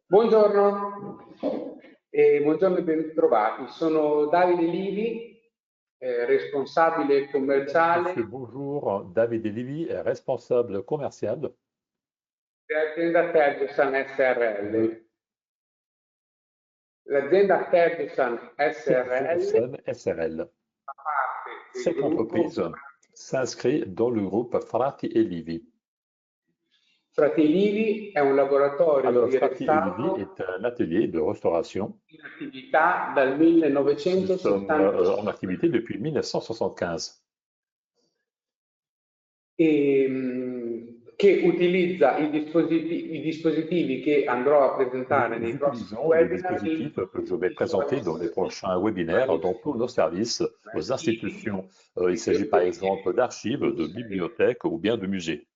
Buongiorno e buongiorno e ben trovati. Sono Davide Livi, responsabile commerciale. Monsieur, bonjour. David Lévy est responsable commercial dell'azienda Ferguson SRL. L'azienda Ferguson SRL Ferguson SRL. fa parte del Cette gruppo entreprise s'inscrit dans le groupe Frati e Livi. Frati Livi è un laboratorio Alors, di Frati e Livi restauro est un atelier de restauration. in attività dal Nous sommes 1975 en activité depuis 1975 che utilizza i dispositivi che andrò a presentare Nous nei prossimi utilisons les webinar. dispositifs que je vais présenter dans les prochains webinaires dans tous nos services aux institutions. Il s'agit par exemple d'archives, de bibliothèques ou bien de musées.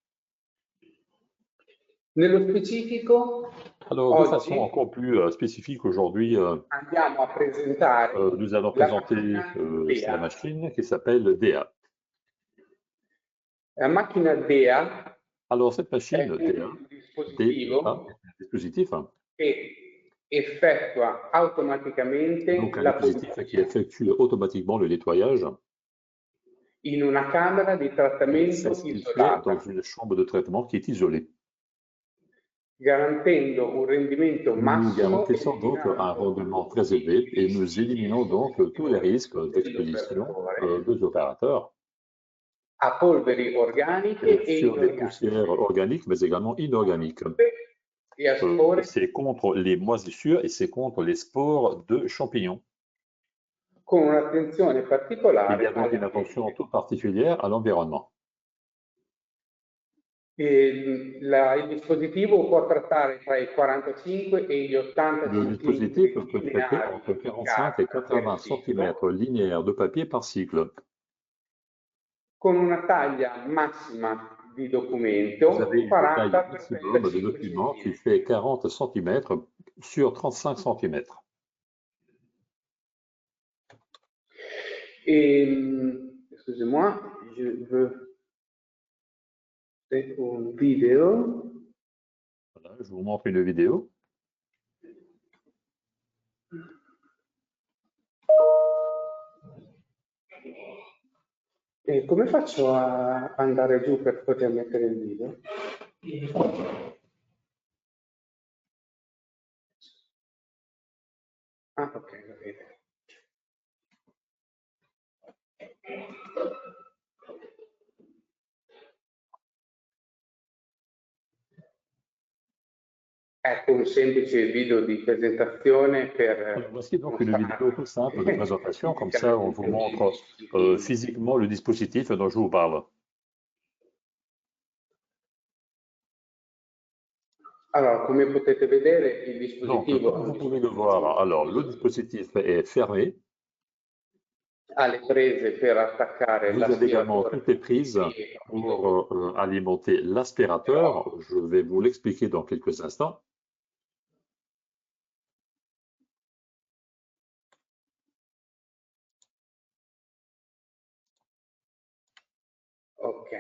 Nello specifico, Alors, de oggi façon encore plus spécifique aujourd'hui, andiamo a presentare nous allons la présenter macchina la DEA. machine qui s'appelle DEA. La macchina DEA Alors, cette è machine DEA, un dispositivo DEA, est un dispositif, che effettua automaticamente donc un la dispositif qui pulizia effectue automatiquement le nettoyage. in una camera di trattamento C'est ce qu'il fait dans isolata, une chambre de traitement qui est isolée. garantendo un rendimento Nous massimo, garantissons donc un rendement très élevé et nous éliminons donc tous les risques d'exposition des opérateurs a polveri organiche e sur les inorganiche poussières organiques, mais également inorganiques. e a spore, C'est contre les moisissures et c'est contre les spores de champignons. con un'attenzione Il y particolare a donc une attention toute particulière à l'environnement. il dispositivo può trattare tra i 45 e gli 80 Le dispositif cm peut traiter entre 45 et 80 cm linéaires de papier par cycle. con una taglia massima di Vous documento avez une 40 taille per maximum de 35 document qui cm. fait 40 cm sur 35 cm. Excusez-moi, je veux une vidéo. Voilà, je vous montre une vidéo. E come faccio a andare giù per poter mettere il video? Ah, ok, va bene. Ecco un semplice video di presentazione per Alors, voici donc une vidéo tout simple de présentation, comme ça on vous montre physiquement le dispositif dont je vous parle. Alors, come potete vedere, il Donc, dispositivo comme vous pouvez le voir, alors le dispositif est fermé. ha le prese per attaccare Vous avez également l'aspiratore. toutes les prises pour alimenter l'aspirateur. Je vais vous l'expliquer dans quelques instants. Ok.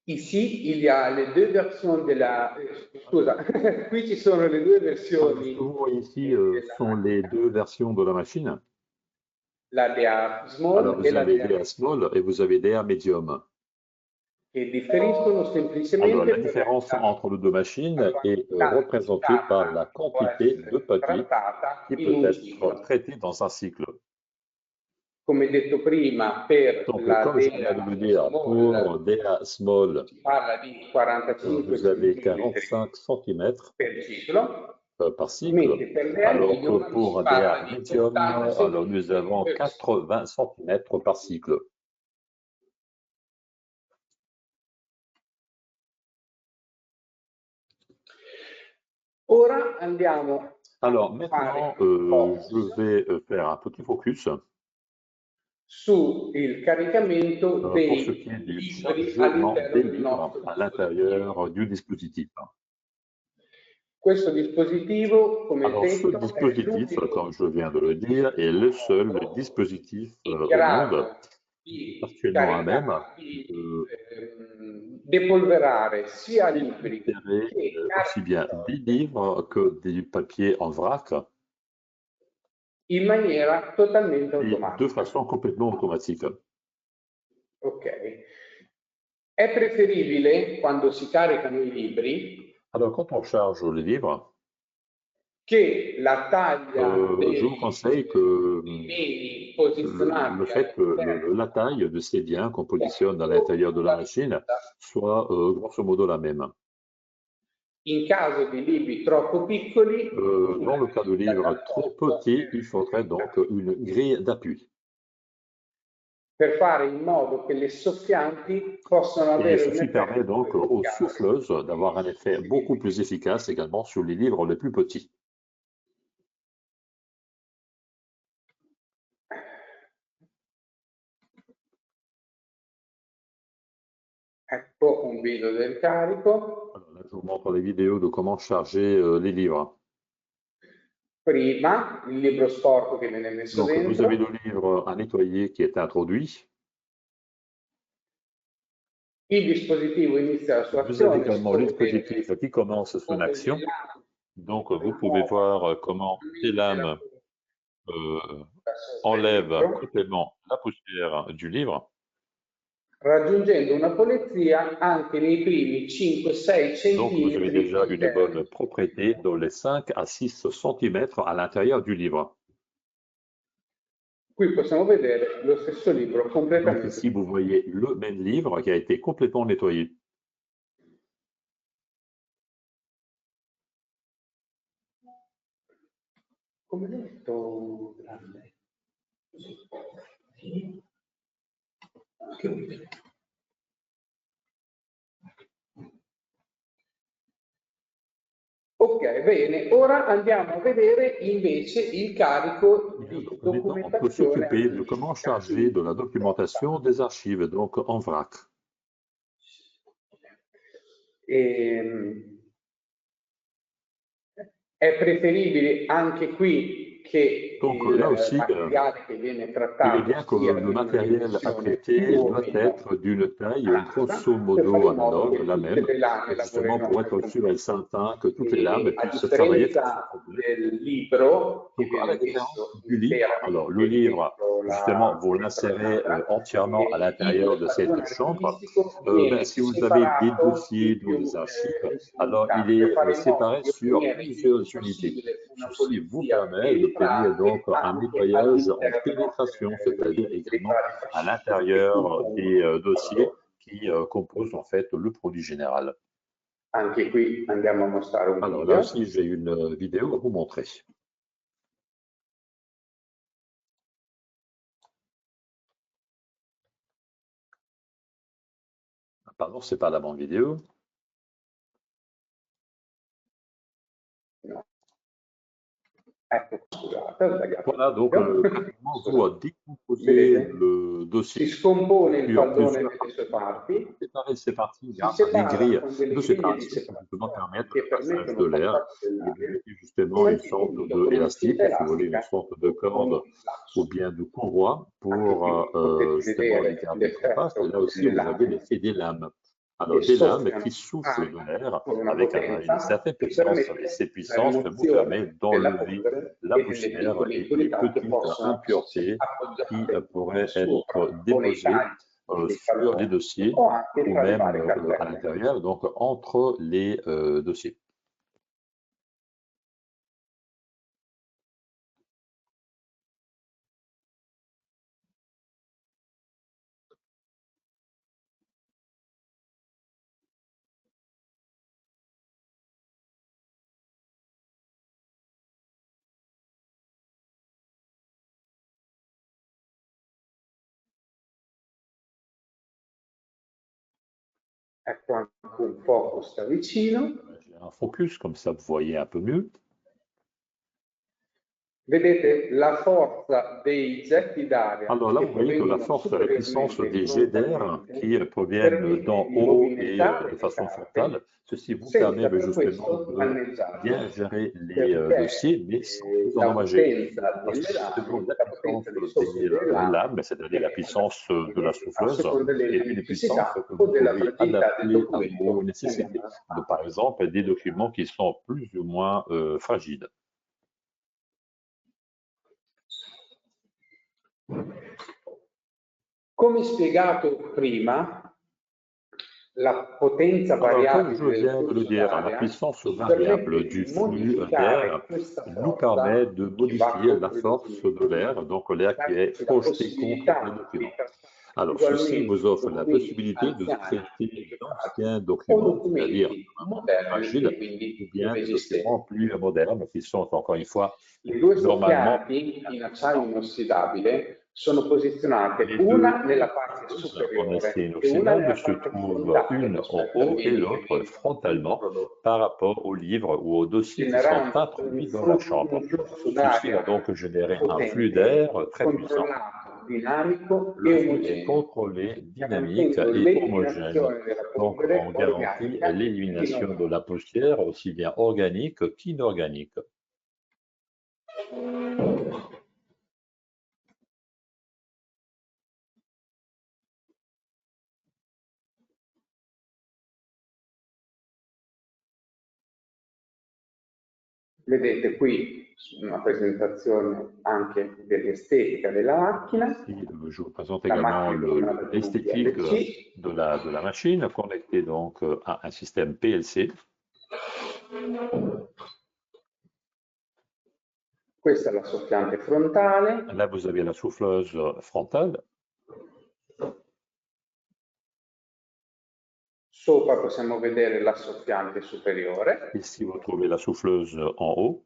Ici, il y a les deux versions de la... Scusa, qui ci sono le due versioni. Ce que vous voyez ici sont les deux versions de la machine. La DA Small Alors, vous e la avez DA DA Small et vous avez DA Medium. che differiscono Alors, semplicemente la différence entre les deux machines est représentée par la quantité de papier qui peut être traité dans un cycle. Come detto prima, per Donc, la comme je viens de le dire, pour DA Small, si parla di 45 vous avez cm 45 cm per ciclo, par cycle, mentre per DA alors Medium que pour si parla DA di Medium, 80 alors nous avons cm 80 cm par cycle. Ora andiamo Alors a fare maintenant, un focus je vais faire un petit focus sul caricamento pour ce dei qui est du libri chargement all'interno des del livres nostro à dispositivo. l'intérieur du dispositif. Questo dispositivo, come Alors ce detto, è dispositif, l'unico comme je viens de le dire, est le seul dispositif in au monde grado qui est di actuellement à même caricare, di de depolverare sia libri récupérer che aussi carte bien des storiche livres que du papier en vrac in maniera totalmente et de automatica. façon complètement automatique. Ok. È preferibile, quando si caricano i libri, Alors quand on charge les livres, che la taglia je vous conseille que dei mini le posizionati fait que all'interno la taille de ces biens qu'on positionne à sia l'intérieur de la la machine stessa. soit grosso modo la même. In caso di libri troppo piccoli, Dans una le cas de griglia livres trop d'appoggio petits, il deve faudrait essere donc attiva une grille d'appui. per fare in modo che le soffianti possano Et avere un ceci permet effetto più donc aux efficace souffleuses d'avoir un effet sui beaucoup libri plus piccoli. efficace également sur les livres les plus petits. Ecco un video del carico. Alors là, je vous montre les vidéos de comment charger les livres. Prima il libro sporco che viene messo Donc, vous avez le dentro, livre à nettoyer qui est introduit. il dispositivo inizia la sua Vous avez azione, si également può le vedere dispositif qui commence son come le action. lame Donc, vous pouvez rimuovono voir comment ces completamente la lames punta euh, da sopra il enlèvent libro, complètement la poussière du livre. raggiungendo una pulizia anche nei primi 5-6 Donc, vous avez centimetri déjà une bonne interni. propreté dans les 5 à 6 cm à l'intérieur du livre. Qui possiamo vedere lo stesso libro Donc, completamente. ici, vous voyez le même livre qui a été complètement nettoyé. Come detto, grande. Sì. Che vuoi dire? Ok, bene, ora andiamo a vedere invece il carico Bien, di donc maintenant, on peut documentazione s'occuper de comment archivistica, charger quindi de la documentation des archives, donc en vrac. Ehm, È preferibile anche qui che Donc là il aussi, materiale che viene il est trattato bien que sia le di una matériel à dimensione traiter più o doit meno être d'une taille alta grosso per fare modo in modo analogue, che la tutte même, le lame justement lavorino pour al être sûr et computer. certain que toutes les lames E a puissent travailler de façon differenza complète. del libro che Donc, à la viene différence messo du livre, alors le interamente livre, justement, vous dentro la l'insérez camera, entièrement à l'intérieur il de cette padrone chambre. archivistico Ben, viene si vous avez des separato dossiers in dans più les archives, alors il unità per est fare in modo séparé di sur ottenere il plusieurs più unités. possibile una Ceci vous pulizia permet d'obtenir donc penetrante un anche nettoyage en all'interno pénétration, c'est-à-dire dei également vari à fascicoli che l'intérieur des compongono il dossiers quadro. qui composent en fait le produit général. Anche qui andiamo a mostrare un Alors là video. aussi, j'ai une vidéo à vous montrer. Pardon, c'est pas la bonne vidéo. No. Ecco, scusate, ho sbagliato il Voilà, donc video. pratiquement vous Scusate. décomposez Vedete? le Si dossier scompone il sur pallone plusieurs nelle sue parties. Vous parti, séparez ces parties si grâce à des separa grilles con delle de griglie di séparation qui justement separazione permettent che le passage permettono de il l'air passaggio et vous dell'aria. mettez justement une Immaginate sorte unito con una d'élastique, cinta si vous voulez, une elastica sorte de o con corde un ou lasso. bien de courroie Anche pour qui potete justement les vedere garder compactes. Et l'effetto là aussi, delle vous avez lame l'effet des lames. che Alors, des lames qui soffiano soufflent de aria l'air con una avec une potenza certaine che puissance et permette cette la puissance vous permet rimozione della d'enlever polvere la e delle poussière piccole et les impurità che petites possono essersi impuretés qui appoggiate pourraient sopra être o nei déposées tagli dei sur les palloni dossiers o anche ou tra le même varie à cartelle. l'intérieur, donc entre les dossiers. Ecco anche un focus da vicino. un focus, comme ça vous voyez un peu mieux. Vedete la forza dei getti d'aria Alors là, che vous voyez que la provengono force, la puissance superiormente des jets d'air frontalmente qui proviennent permette d'en di haut et movimentare de le façon carte frontale, ceci vous permet senza per justement questo de bien danneggiarle, gérer les perché dossiers, mais sans les la endommager. potenza Parce delle que justement, lame, la la puissance potenza dei soffio delle des lame lames, c'est-à-dire la è puissance de la a souffleuse, seconda est della une puissance necessità que o vous della pouvez fragilità del adapter à vos documento che andiamo nécessités. a De, lavorare. par exemple, des documents qui sont plus ou moins fragiles. Come spiegato prima, la potenza Alors, comme je variabile del viens de le flusso dire, la d'aria puissance ci variable permette du di flux modificare d'air questa nous permet forza de che va modifier la contro i force de documenti, l'air, donc l'air qui est dandoci la projeté contre les possibilità di documents. trattare Alors, ceci individualmente vous offre la documenti possibilité de anziani traiter e d'anciens fragili o documents, c'est-à-dire documenti moderni fragiles, e ou quindi bien des documents esistenti. plus modernes qui sont, encore une fois, Le due normalement soffianti in acciaio inossidabile sono posizionate les una deux nella parte en acier superiore e una inoxydable nella se parte trouvent frontale une en rispetto haut agli et libri l'autre che vengono frontalement prodotti, par rapport aux livres ou aux dossiers qui sont generando introduits dans la chambre. un flusso Ceci va d'aria donc générer un flux potente, d'air très puissant. controllato, dinamico Le e flux est omogeneo, contrôlé, dynamique garantendo et homogène. l'eliminazione della Donc, polvere on garantit organica e l'élimination de la inorganica. poussière, aussi bien organique qu'inorganique. Vedete qui una presentazione anche dell'estetica della macchina. Ici, je vous présente La également macchina è collegata con un l'esthétique PLC. de la machine, connectée donc à un système PLC. Questa è la soffiante frontale. Là, vous avez la souffleuse frontale. Sopra possiamo vedere la soffiante superiore. Ici, vous trouvez la souffleuse en haut.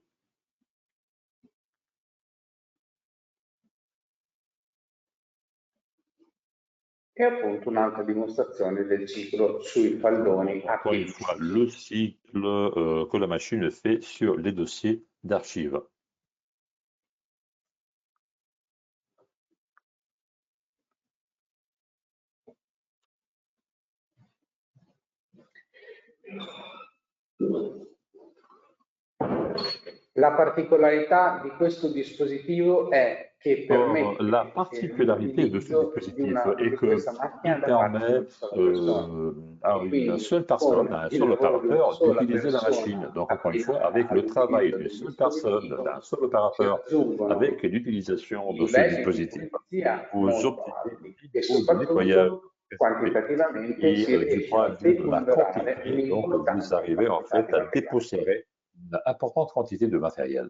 E appunto un'altra dimostrazione del ciclo sui faldoni a Encore une piedi. fois, le cycle que la machine fait sur les dossiers d'archives. La particolarità di questo dispositivo è che permette La particularité de ce l'utilizzo dispositif est di questa macchina qu'il da parte di permet una sola persona. à E une quindi seule personne, con à un il seul lavoro di una opérateur, sola d'utiliser la machine. persona Donc, encore une fois, abbinata avec le travail all'utilizzo d'une del seule personne, dispositivo d'un seul si opérateur, raggiungono avec l'utilisation de ce livelli di dispositif, pulizia vous molto obtenez alti des e niveaux de nettoyage soprattutto très élevés. quantitativamente Et si du riesce point a de vue de la deponderare quantité, un donc vous importante arrivez en quantità fait di à materiale. dépoussiérer une importante quantité de matériel.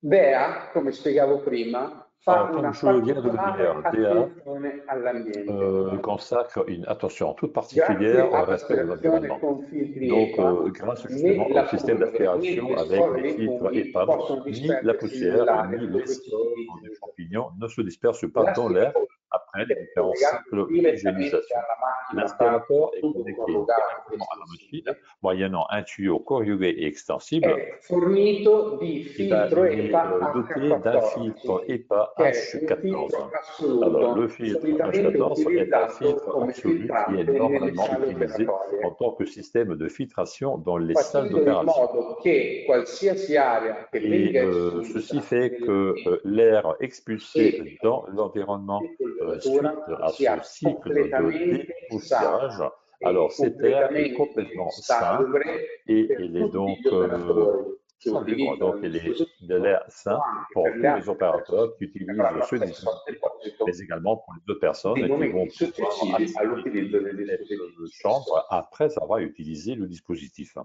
DEA, come spiegavo prima, fa Comme una je viens de le particolare dire, DA attenzione all'ambiente. consacre une attention toute Grazie particulière au respect de all'aspirazione l'environnement. con filtri Donc, EPA, grâce né justement au la système polvere né d'aspiration le avec les spore dei filtres funghi EPAB, possono ni la disperdersi poussière, nell'aria ni dopo les il suo spores des utilizzo. champignons ne se dispersent pas dans l'air L'aspiratore après les è différents collegato cycles direttamente d'hygiénisation. alla macchina tramite L'aspirateur un est tubo connecté corrugato directement à la machine, estensibile. moyennant un tuyau corrugué et extensible. È fornito di Il filtro est EPA doté d'un H14, filtre EPA che è un filtro H14. Alors, le assoluto, filtre solitamente H14 est un utilizzato filtre come absolu qui est filtrante nelle normalement sale utilisé en operatorie, tant que système de filtration dans les salles facendo in d'opération. modo che qualsiasi aria che Et venga ceci espulsa fait que l'air expulsé e dans l'environnement suite polveratura à ce sia cycle de completamente dépoussiérage, sana alors e cet air est completamente complètement sain salubre et per il est tutti donc gli operatori che salubre, donc utilizzano il il est de dispositivo l'air o sain anche per pour le tous les altre opérateurs qui persone che avranno utilisent ce accesso al dispositif, mais deposito également pour les autres nei personnes qui vont momenti pouvoir successivi accéder all'utilizzo del à cette dispositivo stesso. chambre après avoir utilisé le dispositif.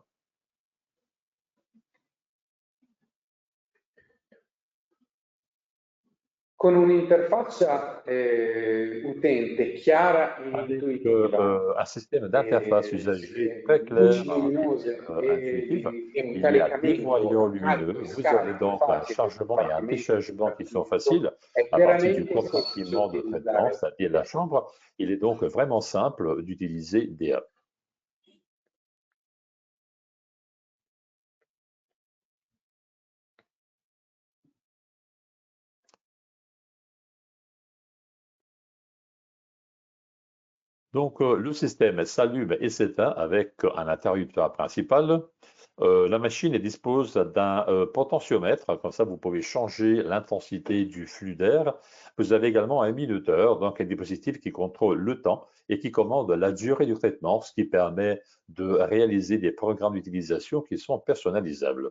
con un'interfaccia utente chiara e Avec intuitiva, un système d'interface usager très clair luci luminose et intuitif. e un Il y a des voyants caricamento, lumineux. carico e Vous avez scarico donc un facile, chargement et un facilmente déchargement qui sont faciles operativo, è à partir du veramente semplice compartiment de traitement, utilizzare. c'est-à-dire la chambre. Il est donc vraiment simple d'utiliser DA. Donc, le système s'allume et s'éteint avec un interrupteur principal. La machine dispose d'un potentiomètre, comme ça vous pouvez changer l'intensité du flux d'air. Vous avez également un minuteur, donc un dispositif qui contrôle le temps et qui commande la durée du traitement, ce qui permet de réaliser des programmes d'utilisation qui sont personnalisables.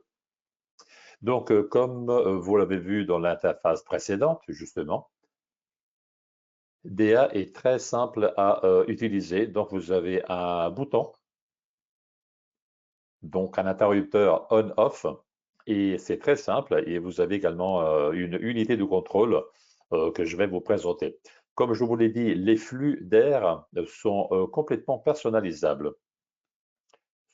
Donc, comme vous l'avez vu dans l'interface précédente, justement, DA est très simple à utiliser. Donc, vous avez un bouton, donc un interrupteur on-off, et c'est très simple. Et vous avez également une unité de contrôle que je vais vous présenter. Comme je vous l'ai dit, les flux d'air sont complètement personnalisables.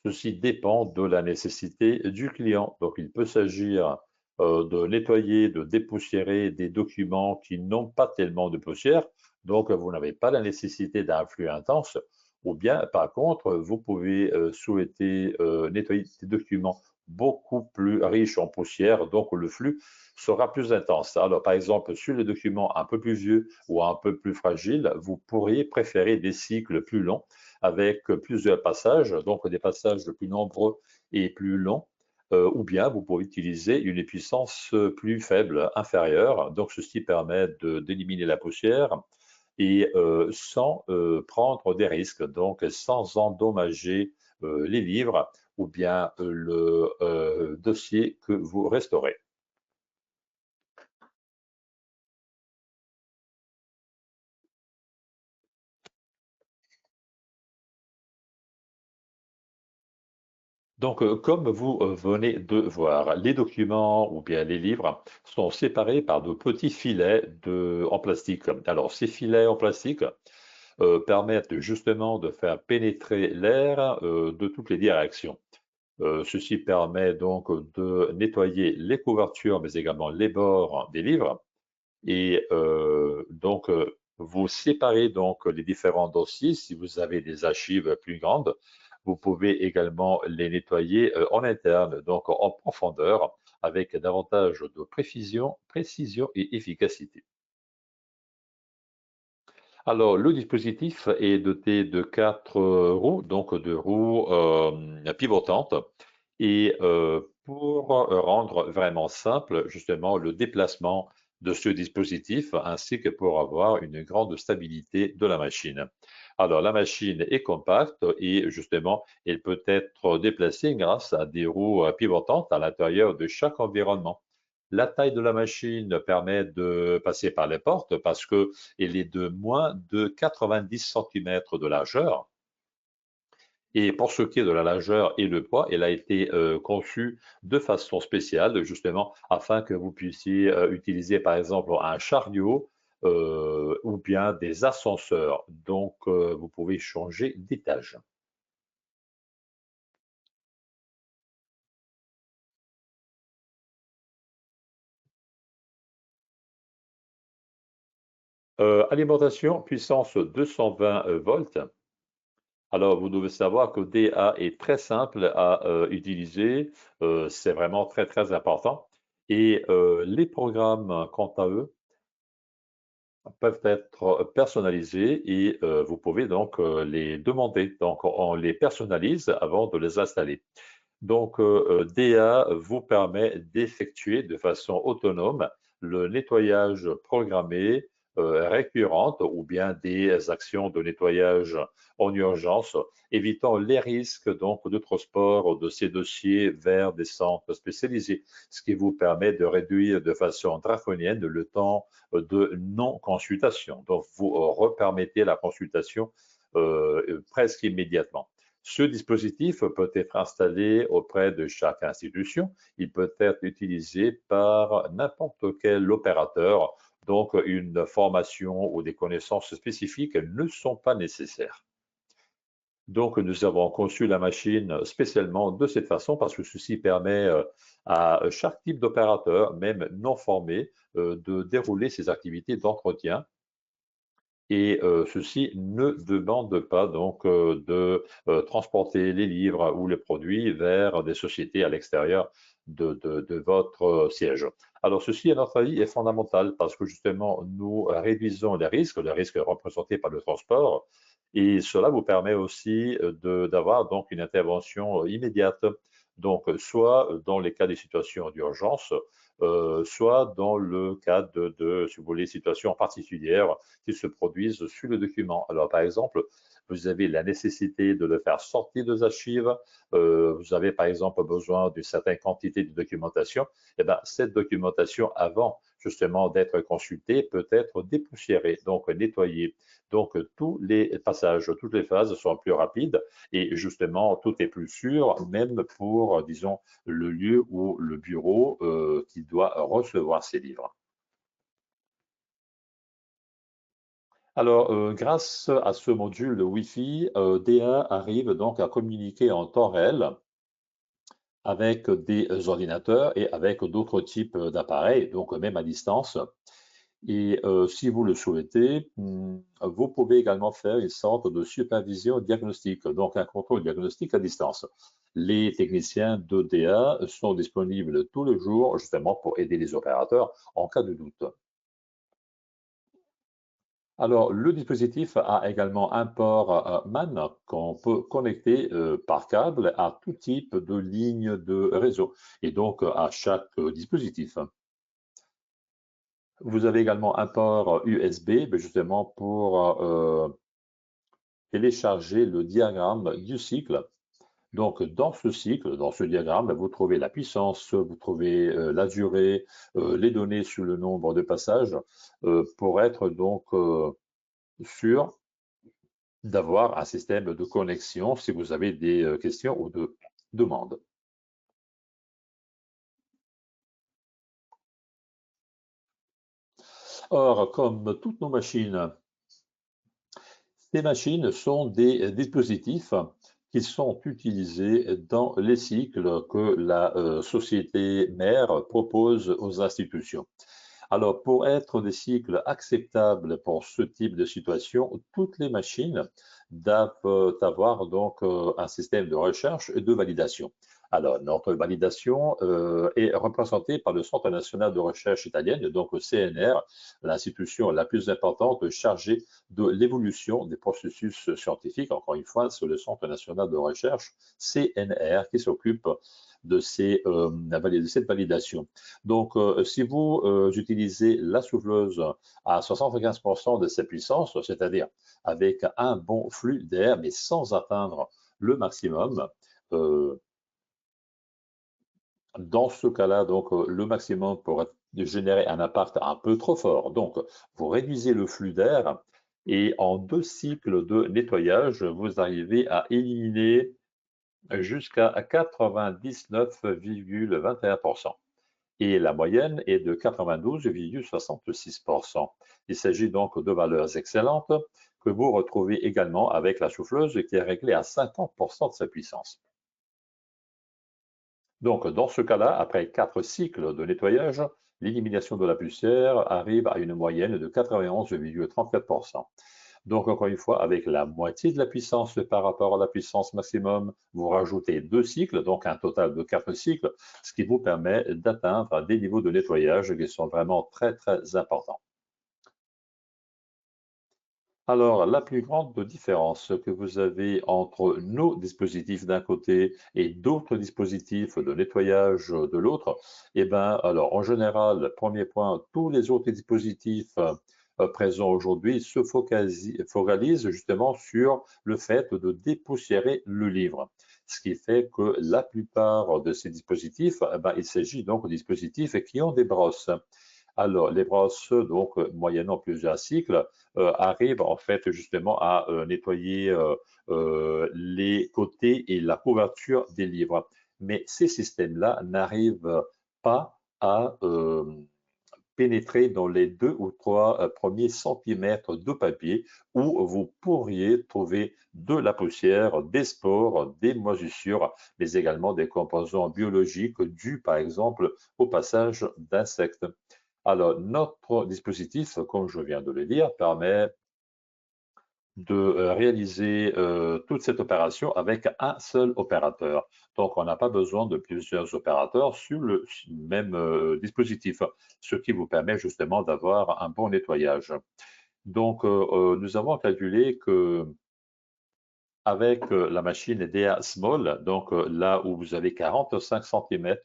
Ceci dépend de la nécessité du client. Donc, il peut s'agir de nettoyer, de dépoussiérer des documents qui n'ont pas tellement de poussière. Donc, vous n'avez pas la nécessité d'un flux intense. Ou bien, par contre, vous pouvez souhaiter nettoyer des documents beaucoup plus riches en poussière. Donc, le flux sera plus intense. Alors, par exemple, sur les documents un peu plus vieux ou un peu plus fragiles, vous pourriez préférer des cycles plus longs avec plusieurs passages, donc des passages plus nombreux et plus longs, ou bien vous pouvez utiliser une puissance plus faible, inférieure. Donc ceci permet d'éliminer la poussière et sans prendre des risques, donc sans endommager les livres ou bien le dossier que vous restaurez. Donc, comme vous venez de voir, les documents ou bien les livres sont séparés par de petits filets en plastique. Alors, ces filets en plastique permettent justement de faire pénétrer l'air de toutes les directions. Ceci permet donc de nettoyer les couvertures, mais également les bords des livres. Et donc, vous séparez donc les différents dossiers. Si vous avez des archives plus grandes, vous pouvez également les nettoyer en interne, donc en profondeur, avec davantage de précision et efficacité. Alors, le dispositif est doté de 4 roues, donc de roues pivotantes. Et pour rendre vraiment simple, justement, le déplacement de ce dispositif, ainsi que pour avoir une grande stabilité de la machine. Alors, la machine est compacte et justement, elle peut être déplacée grâce à des roues pivotantes à l'intérieur de chaque environnement. La taille de la machine permet de passer par les portes parce qu'elle est de moins de 90 cm de largeur. Et pour ce qui est de la largeur et le poids, elle a été conçue de façon spéciale, justement, afin que vous puissiez utiliser, par exemple, un chariot ou bien des ascenseurs. Donc, vous pouvez changer d'étage. Alimentation, puissance 220 volts. Alors, vous devez savoir que DA est très simple à utiliser. C'est vraiment très, très important. Et les programmes, quant à eux, peuvent être personnalisés et vous pouvez donc les demander. Donc, on les personnalise avant de les installer. Donc, DA vous permet d'effectuer de façon autonome le nettoyage programmé récurrente ou bien des actions de nettoyage en urgence, évitant les risques donc de transport de ces dossiers vers des centres spécialisés, ce qui vous permet de réduire de façon draconienne le temps de non-consultation. Donc, vous repermettez la consultation presque immédiatement. Ce dispositif peut être installé auprès de chaque institution. Il peut être utilisé par n'importe quel opérateur donc une formation ou des connaissances spécifiques ne sont pas nécessaires. Donc, nous avons conçu la machine spécialement de cette façon parce que ceci permet à chaque type d'opérateur, même non formé, de dérouler ses activités d'entretien. Et ceci ne demande pas donc de transporter les livres ou les produits vers des sociétés à l'extérieur de votre siège. Alors ceci, à notre avis, est fondamental parce que justement, nous réduisons les risques représentés par le transport, et cela vous permet aussi d'avoir donc une intervention immédiate. Donc, soit dans les cas de situations d'urgence, soit dans le cas si vous voulez, situations particulières qui se produisent sur le document. Alors, par exemple, vous avez la nécessité de le faire sortir des archives, vous avez par exemple besoin d'une certaine quantité de documentation, et bien, cette documentation, avant justement d'être consultée, peut être dépoussiérée, donc nettoyée. Donc, tous les passages, toutes les phases sont plus rapides et justement, tout est plus sûr, même pour, disons, le lieu ou le bureau qui doit recevoir ces livres. Alors, grâce à ce module Wi-Fi, DA arrive donc à communiquer en temps réel avec des ordinateurs et avec d'autres types d'appareils, donc même à distance. Et si vous le souhaitez, vous pouvez également faire une sorte de supervision diagnostique, donc un contrôle diagnostique à distance. Les techniciens de DA sont disponibles tous les jours justement pour aider les opérateurs en cas de doute. Alors, le dispositif a également un port MAN qu'on peut connecter par câble à tout type de ligne de réseau et donc à chaque dispositif. Vous avez également un port USB justement pour télécharger le diagramme du cycle. Donc, dans ce cycle, dans ce diagramme, vous trouvez la puissance, vous trouvez la durée, les données sur le nombre de passages pour être donc sûr d'avoir un système de connexion si vous avez des questions ou de demandes. Or, comme toutes nos machines, ces machines sont des dispositifs qui sont utilisés dans les cycles que la société mère propose aux institutions. Alors, pour être des cycles acceptables pour ce type de situation, toutes les machines doivent avoir donc un système de recherche et de validation. Alors, notre validation est représentée par le Centre national de recherche italienne, donc le CNR, l'institution la plus importante chargée de l'évolution des processus scientifiques. Encore une fois, c'est le Centre national de recherche, CNR, qui s'occupe de cette validation. Donc, si vous utilisez la souffleuse à 75% de sa puissance, c'est-à-dire avec un bon flux d'air, mais sans atteindre le maximum, dans ce cas-là, donc, le maximum pourrait générer un impact un peu trop fort. Donc, vous réduisez le flux d'air et en 2 cycles de nettoyage, vous arrivez à éliminer jusqu'à 99,21%. Et la moyenne est de 92,66%. Il s'agit donc de valeurs excellentes que vous retrouvez également avec la souffleuse qui est réglée à 50% de sa puissance. Donc, dans ce cas-là, après 4 cycles de nettoyage, l'élimination de la poussière arrive à une moyenne de 91,34%. Donc, encore une fois, avec la moitié de la puissance par rapport à la puissance maximum, vous rajoutez 2 cycles, donc un total de 4 cycles, ce qui vous permet d'atteindre des niveaux de nettoyage qui sont vraiment très, très importants. Alors, la plus grande différence que vous avez entre nos dispositifs d'un côté et d'autres dispositifs de nettoyage de l'autre, eh bien, alors, en général, premier point, tous les autres dispositifs présents aujourd'hui se focalisent justement sur le fait de dépoussiérer le livre. Ce qui fait que la plupart de ces dispositifs, eh ben, il s'agit donc de dispositifs qui ont des brosses. Alors, les brosses, donc, moyennant plusieurs cycles, arrivent en fait justement à nettoyer les côtés et la couverture des livres. Mais ces systèmes-là n'arrivent pas à pénétrer dans les 2 ou 3 premiers centimètres de papier où vous pourriez trouver de la poussière, des spores, des moisissures, mais également des composants biologiques dus par exemple au passage d'insectes. Alors, notre dispositif, comme je viens de le dire, permet de réaliser toute cette opération avec un seul opérateur. Donc, on n'a pas besoin de plusieurs opérateurs sur le même dispositif, ce qui vous permet justement d'avoir un bon nettoyage. Donc, nous avons calculé que avec la machine DA Small, donc là où vous avez 45 cm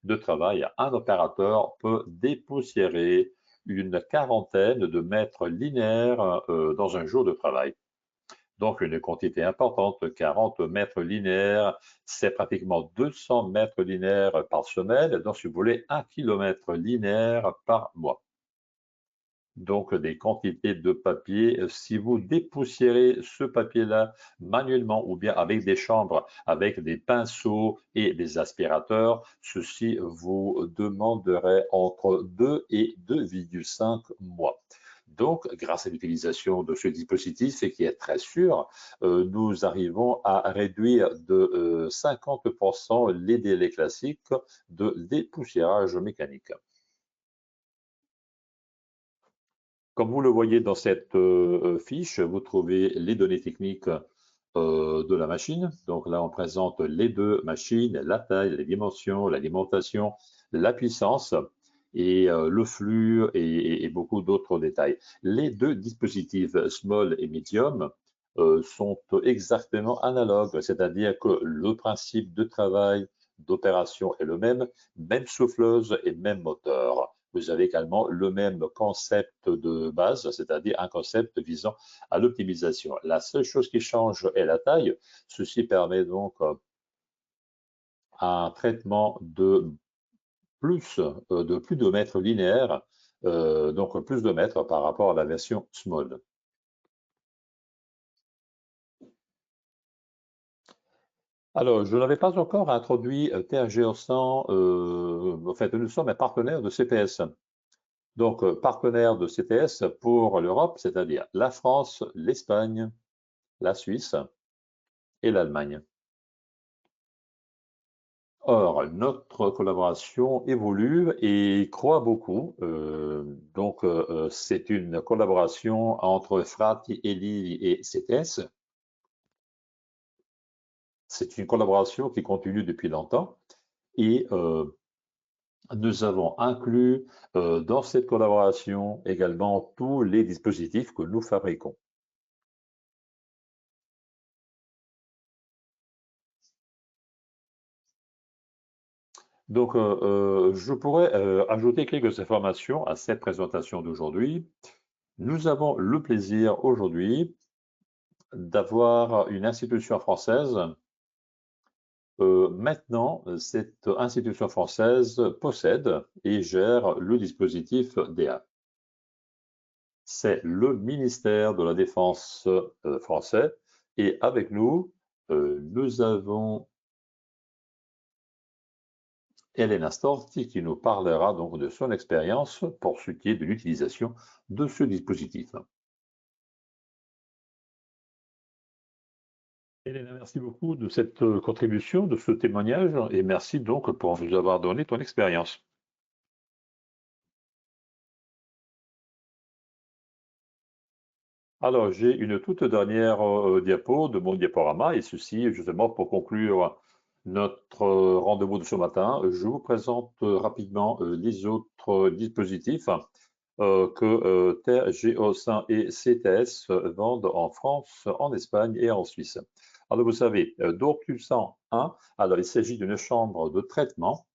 de travail, un opérateur peut dépoussiérer une quarantaine de mètres linéaires dans un jour de travail. Donc une quantité importante, 40 mètres linéaires, c'est pratiquement 200 mètres linéaires par semaine, donc si vous voulez 1 km linéaire par mois. Donc des quantités de papier. Si vous dépoussiérez ce papier-là manuellement ou bien avec des chambres, avec des pinceaux et des aspirateurs, ceci vous demanderait entre 2 et 2,5 mois. Donc, grâce à l'utilisation de ce dispositif, et qui est très sûr, nous arrivons à réduire de 50% les délais classiques de dépoussiérage mécanique. Comme vous le voyez dans cette fiche, vous trouvez les données techniques de la machine. Donc là, on présente les deux machines, la taille, les dimensions, l'alimentation, la puissance et le flux et beaucoup d'autres détails. Les deux dispositifs Small et Medium sont exactement analogues, c'est-à-dire que le principe de travail, d'opération est le même souffleuse et même moteur. Vous avez également le même concept de base, c'est-à-dire un concept visant à l'optimisation. La seule chose qui change est la taille. Ceci permet donc un traitement de plus de mètres linéaires, donc plus de mètres par rapport à la version Small. Alors, je n'avais pas encore introduit TRGO100, en fait, nous sommes un partenaire de CPS. Donc, partenaire de CTS pour l'Europe, c'est-à-dire la France, l'Espagne, la Suisse et l'Allemagne. Or, notre collaboration évolue et croît beaucoup. C'est une collaboration entre Frati, Eli et CTS. C'est une collaboration qui continue depuis longtemps et nous avons inclus dans cette collaboration également tous les dispositifs que nous fabriquons. Donc, je pourrais ajouter quelques informations à cette présentation d'aujourd'hui. Nous avons le plaisir aujourd'hui d'avoir une institution française. Maintenant, cette institution française possède et gère le dispositif DA. C'est le ministère de la Défense français et avec nous, nous avons Elena Storti qui nous parlera donc de son expérience pour ce qui est de l'utilisation de ce dispositif. Elena, merci beaucoup de cette contribution, de ce témoignage et merci donc pour nous avoir donné ton expérience. Alors, j'ai une toute dernière diapo de mon diaporama et ceci justement pour conclure notre rendez-vous de ce matin. Je vous présente rapidement les autres dispositifs que Terre, Géosin et CTS vendent en France, en Espagne et en Suisse. Alors, vous savez, Dorcussan 1, alors il s'agit d'une chambre de traitement.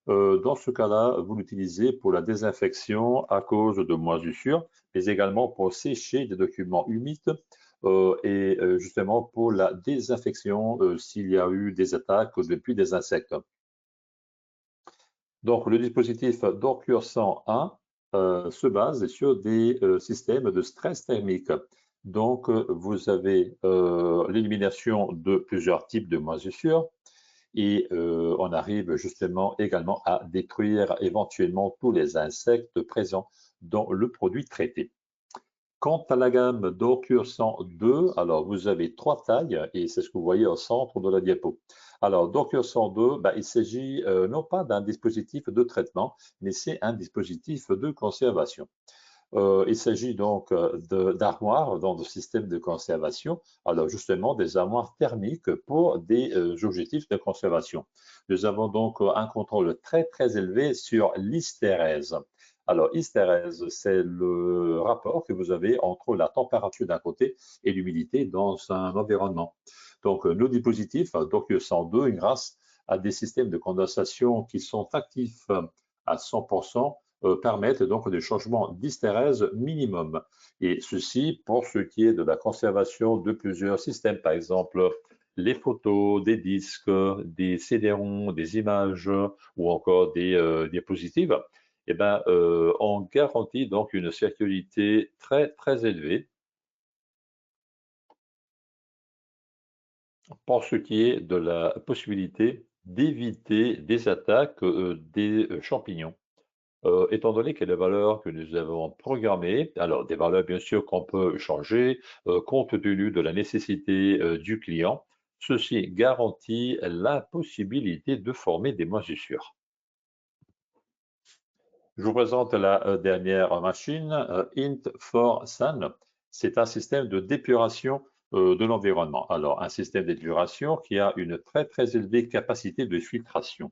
Dans ce cas-là, vous l'utilisez pour la désinfection à cause de moisissures, mais également pour sécher des documents humides et justement pour la désinfection s'il y a eu des attaques depuis des insectes. Donc, le dispositif Dorcure 101 se base sur des systèmes de stress thermique. Donc, vous avez l'élimination de plusieurs types de moisissures et on arrive justement également à détruire éventuellement tous les insectes présents dans le produit traité. Quant à la gamme Docure 102, alors vous avez trois tailles et c'est ce que vous voyez au centre de la diapo. Alors Docure 102, il s'agit non pas d'un dispositif de traitement, mais c'est un dispositif de conservation. Il s'agit donc d'armoires dans le système de conservation, alors justement des armoires thermiques pour des objectifs de conservation. Nous avons donc un contrôle très très élevé sur l'hystérèse. Alors, hystérèse, c'est le rapport que vous avez entre la température d'un côté et l'humidité dans un environnement. Donc, nos dispositifs, donc 102, grâce à des systèmes de condensation qui sont actifs à 100%, permettent donc des changements d'hystérèse minimum. Et ceci pour ce qui est de la conservation de plusieurs systèmes, par exemple les photos, des disques, des CD-ROM, des images ou encore des diapositives. Eh ben, on garantit donc une sécurité très très élevée pour ce qui est de la possibilité d'éviter des attaques des champignons. Étant donné que les valeurs que nous avons programmées, alors des valeurs bien sûr qu'on peut changer compte tenu de la nécessité du client, ceci garantit la possibilité de former des moisissures. Je vous présente la dernière machine, Int4Sun. C'est un système de d'épuration de l'environnement. Alors, un système d'épuration qui a une très très élevée capacité de filtration.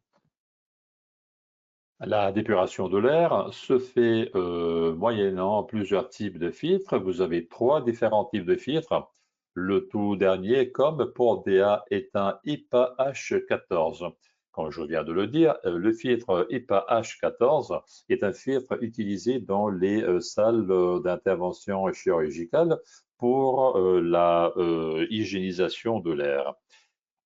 La d'épuration de l'air se fait moyennant plusieurs types de filtres. Vous avez trois différents types de filtres. Le tout dernier, comme pour DA, est un IPA H14. Comme je viens de le dire, le filtre IPA H14 est un filtre utilisé dans les salles d'intervention chirurgicale pour la hygiénisation de l'air.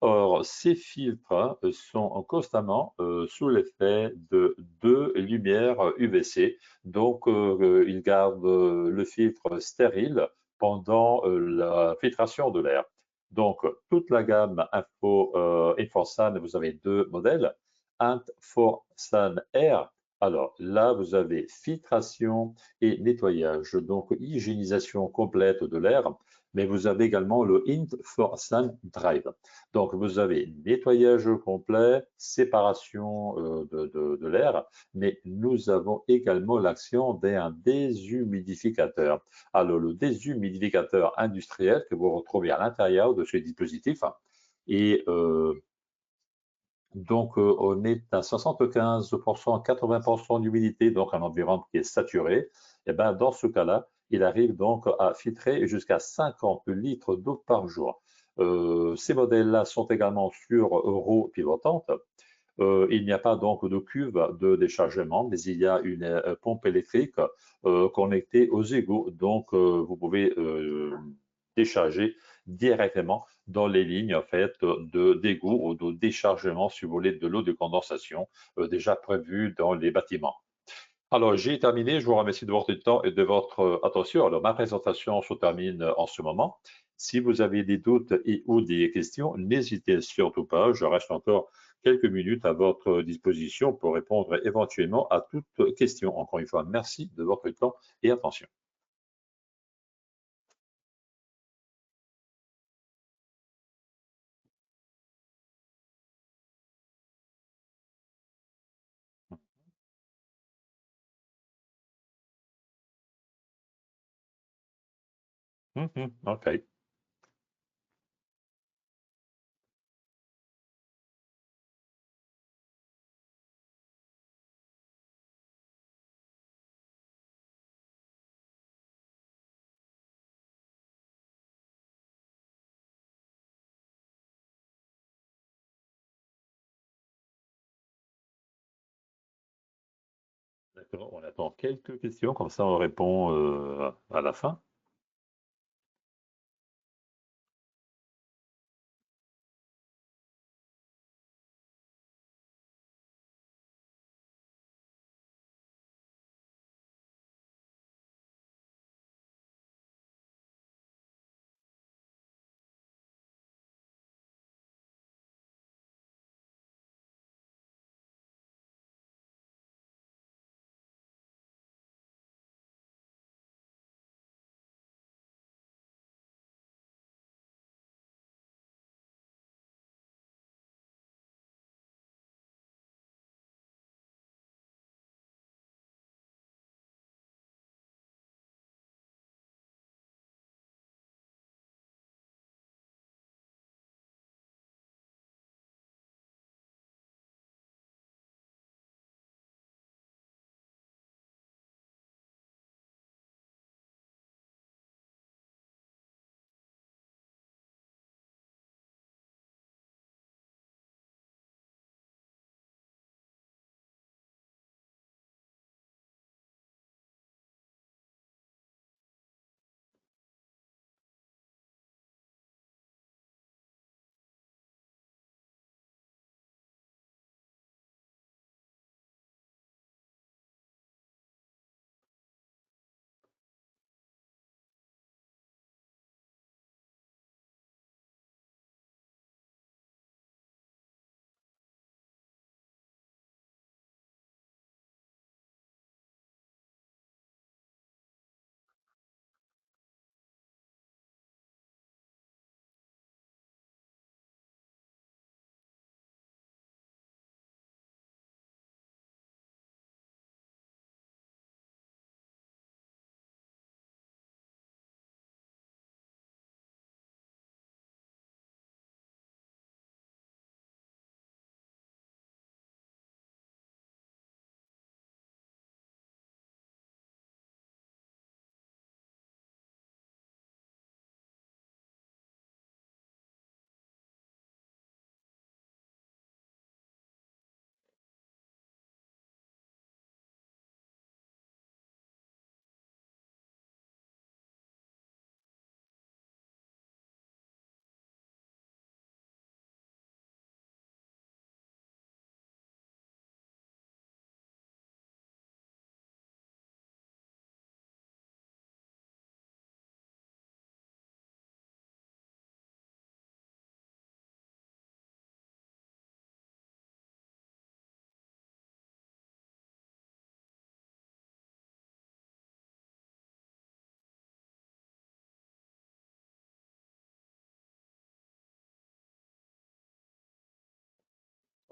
Or, ces filtres sont constamment sous l'effet de deux lumières UVC. Donc, ils gardent le filtre stérile pendant la filtration de l'air. Donc, toute la gamme Infosan, vous avez deux modèles. Infosan Air. Alors là, vous avez filtration et nettoyage, donc hygiénisation complète de l'air. Mais vous avez également le Int4Sun Drive. Donc, vous avez nettoyage complet, séparation de l'air, mais nous avons également l'action d'un déshumidificateur. Alors, le déshumidificateur industriel que vous retrouvez à l'intérieur de ce dispositif, et donc, on est à 75%, 80% d'humidité, donc un environnement qui est saturé. Et ben, dans ce cas-là, il arrive donc à filtrer jusqu'à 50 litres d'eau par jour. Ces modèles-là sont également sur roues pivotantes. Il n'y a pas donc de cuve de déchargement, mais il y a une pompe électrique connectée aux égouts. Donc, vous pouvez décharger directement dans les lignes en fait, d'égout ou de déchargement, si vous voulez, de l'eau de condensation déjà prévue dans les bâtiments. Alors, j'ai terminé. Je vous remercie de votre temps et de votre attention. Alors, ma présentation se termine en ce moment. Si vous avez des doutes et ou des questions, n'hésitez surtout pas. Je reste encore quelques minutes à votre disposition pour répondre éventuellement à toute question. Encore une fois, merci de votre temps et attention. Mhm, OK. D'accord. On attend quelques questions, comme ça on répond à la fin.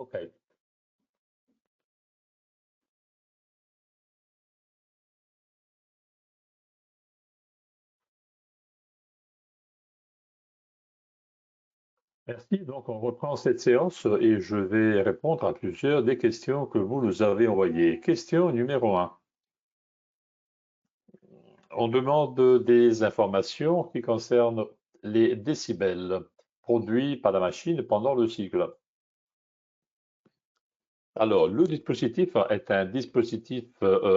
OK. Merci. Donc, on reprend cette séance et je vais répondre à plusieurs des questions que vous nous avez envoyées. Question numéro 1. On demande des informations qui concernent les décibels produits par la machine pendant le cycle. Alors, le dispositif est un dispositif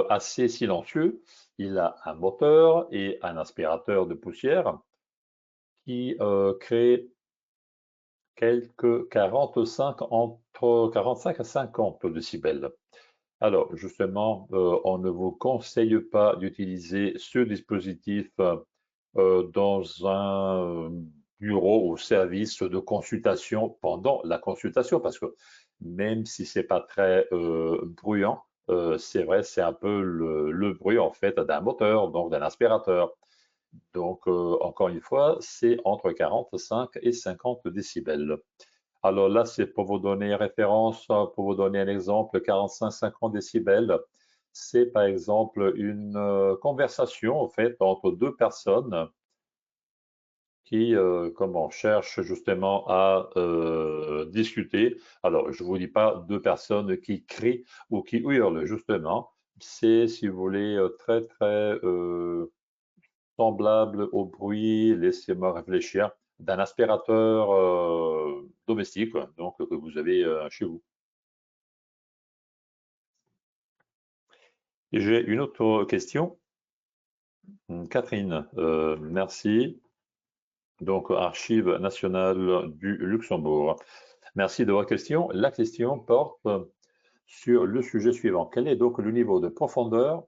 assez silencieux. Il a un moteur et un aspirateur de poussière qui crée quelques 45, entre 45 à 50 décibels. Alors, justement, on ne vous conseille pas d'utiliser ce dispositif dans un bureau ou service de consultation pendant la consultation, parce que même si c'est pas très bruyant, c'est vrai, c'est un peu le bruit en fait d'un moteur, donc d'un aspirateur. Donc, encore une fois, c'est entre 45 et 50 décibels. Alors là, c'est pour vous donner référence, pour vous donner un exemple, 45-50 décibels, c'est par exemple une conversation en fait entre deux personnes qui comment, cherchent justement à discuter. Alors, je ne vous dis pas deux personnes qui crient ou qui hurlent, justement. C'est, si vous voulez, très, très semblable au bruit, laissez-moi réfléchir, d'un aspirateur domestique, quoi, donc que vous avez chez vous. J'ai une autre question. Catherine, merci. Donc, Archives nationales du Luxembourg. Merci de votre question. La question porte sur le sujet suivant. Quel est donc le niveau de profondeur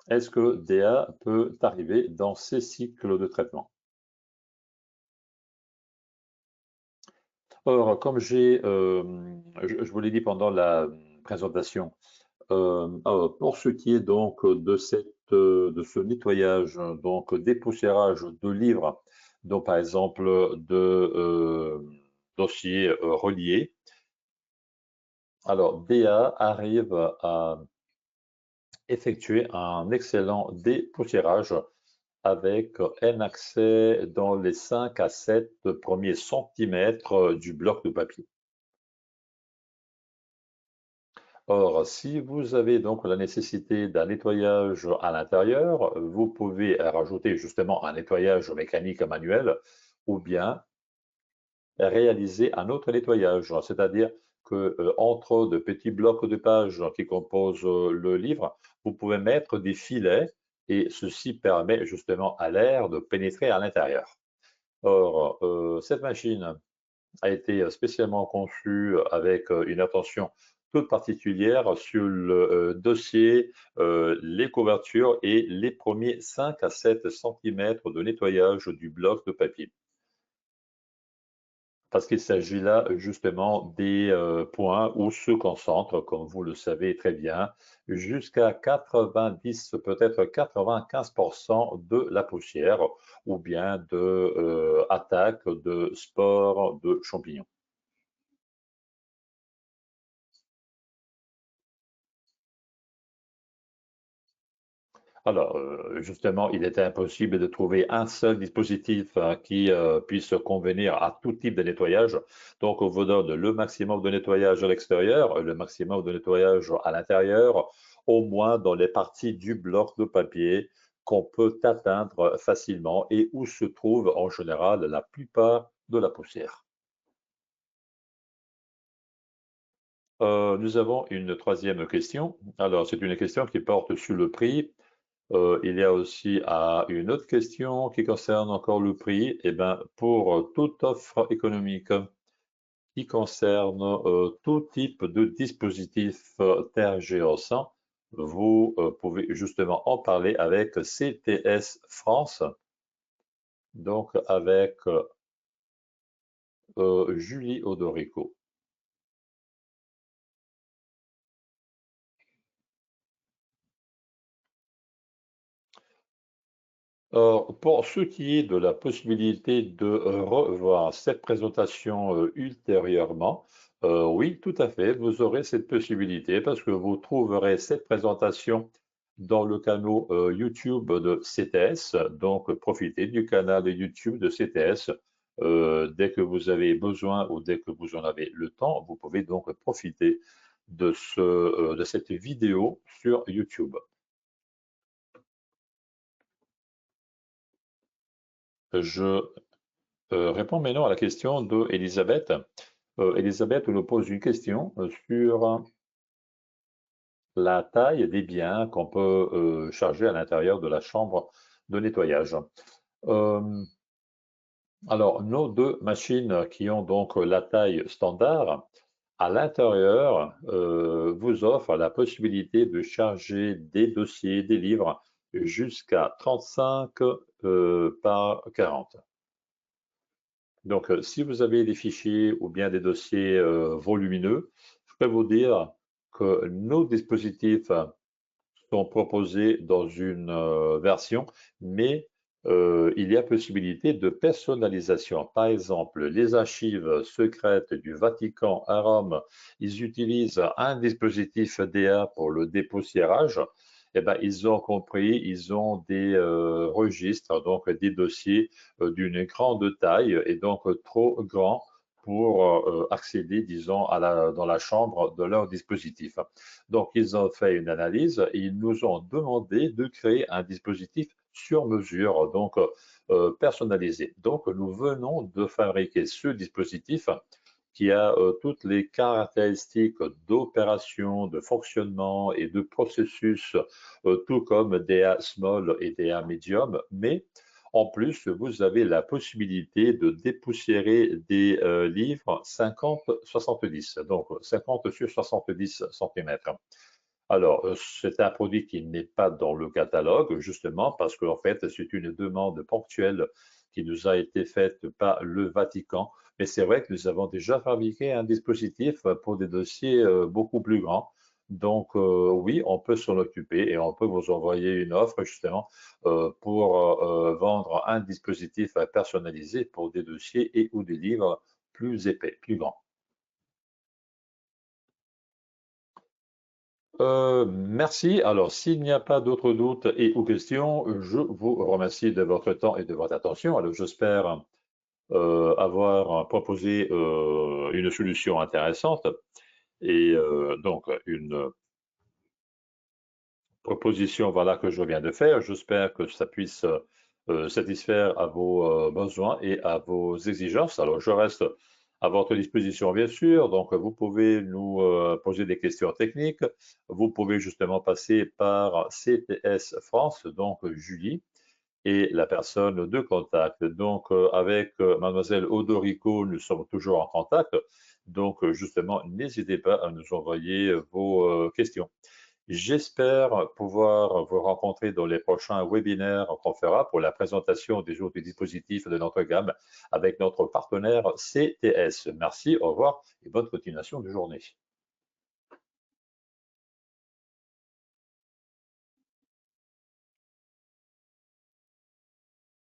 est-ce que DA peut arriver dans ces cycles de traitement? Or, comme je vous l'ai dit pendant la présentation, pour ce qui est donc de ce nettoyage, donc dépoussiérage de livres, donc par exemple de dossiers reliés, alors DA arrive à effectuer un excellent dépoussiérage avec un accès dans les 5 à 7 premiers centimètres du bloc de papier. Or, si vous avez donc la nécessité d'un nettoyage à l'intérieur, vous pouvez rajouter justement un nettoyage mécanique manuel ou bien réaliser un autre nettoyage, c'est-à-dire que entre de petits blocs de pages qui composent le livre, vous pouvez mettre des filets et ceci permet justement à l'air de pénétrer à l'intérieur. Or, cette machine a été spécialement conçue avec une attention toute particulière sur le dossier, les couvertures et les premiers 5 à 7 centimètres de nettoyage du bloc de papier. Parce qu'il s'agit là justement des points où se concentre, comme vous le savez très bien, jusqu'à 90, peut-être 95% de la poussière ou bien de attaques de spores de champignons. Alors, justement, il était impossible de trouver un seul dispositif qui puisse convenir à tout type de nettoyage. Donc, on vous donne le maximum de nettoyage à l'extérieur, le maximum de nettoyage à l'intérieur, au moins dans les parties du bloc de papier qu'on peut atteindre facilement et où se trouve en général la plupart de la poussière. Nous avons une troisième question. Alors, c'est une question qui porte sur le prix. Il y a aussi une autre question qui concerne encore le prix. Eh ben, pour toute offre économique qui concerne tout type de dispositif Terre Géant, vous pouvez justement en parler avec CTS France, donc avec Julie Odorico. Or, pour ce qui est de la possibilité de revoir cette présentation ultérieurement, Oui, tout à fait, vous aurez cette possibilité parce que vous trouverez cette présentation dans le canal YouTube de CTS. Donc, profitez du canal YouTube de CTS. Dès que vous avez besoin ou dès que vous en avez le temps, vous pouvez donc profiter de cette vidéo sur YouTube. Je réponds maintenant à la question de Elisabeth. Elisabeth nous pose une question sur la taille des biens qu'on peut charger à l'intérieur de la chambre de nettoyage. Euh, alors, nos deux machines qui ont donc la taille standard, à l'intérieur, vous offrent la possibilité de charger des dossiers, des livres jusqu'à 35 par 40. Donc, si vous avez des fichiers ou bien des dossiers volumineux, je peux vous dire que nos dispositifs sont proposés dans une version, mais il y a possibilité de personnalisation. Par exemple, les archives secrètes du Vatican à Rome, ils utilisent un dispositif DA pour le dépoussiérage. Eh ben, ils ont compris, ils ont des registres, donc des dossiers d'une grande taille et donc trop grands pour accéder, disons, dans la chambre de leur dispositif. Donc, ils ont fait une analyse et ils nous ont demandé de créer un dispositif sur mesure, donc personnalisé. Donc, nous venons de fabriquer ce dispositif qui a toutes les caractéristiques d'opération, de fonctionnement et de processus, tout comme DA Small et DA Medium, mais en plus, vous avez la possibilité de dépoussiérer des livres 50-70, donc 50 sur 70 cm. Alors, c'est un produit qui n'est pas dans le catalogue, justement, parce qu'en fait, c'est une demande ponctuelle qui nous a été faite par le Vatican. Mais c'est vrai que nous avons déjà fabriqué un dispositif pour des dossiers beaucoup plus grands. Donc, oui, on peut s'en occuper et on peut vous envoyer une offre, justement, pour vendre un dispositif personnalisé pour des dossiers et ou des livres plus épais, plus grands. Merci. Alors, s'il n'y a pas d'autres doutes et ou questions, je vous remercie de votre temps et de votre attention. Alors, j'espère avoir proposé une solution intéressante et donc une proposition, voilà, que je viens de faire. J'espère que ça puisse satisfaire à vos besoins et à vos exigences. Alors, je reste à votre disposition, bien sûr. Donc, vous pouvez nous poser des questions techniques. Vous pouvez justement passer par CTS France, donc Julie, et la personne de contact. Donc, avec mademoiselle Odorico, nous sommes toujours en contact. Donc, justement, n'hésitez pas à nous envoyer vos questions. J'espère pouvoir vous rencontrer dans les prochains webinaires qu'on fera pour la présentation des autres dispositifs de notre gamme avec notre partenaire CTS. Merci, au revoir et bonne continuation de journée.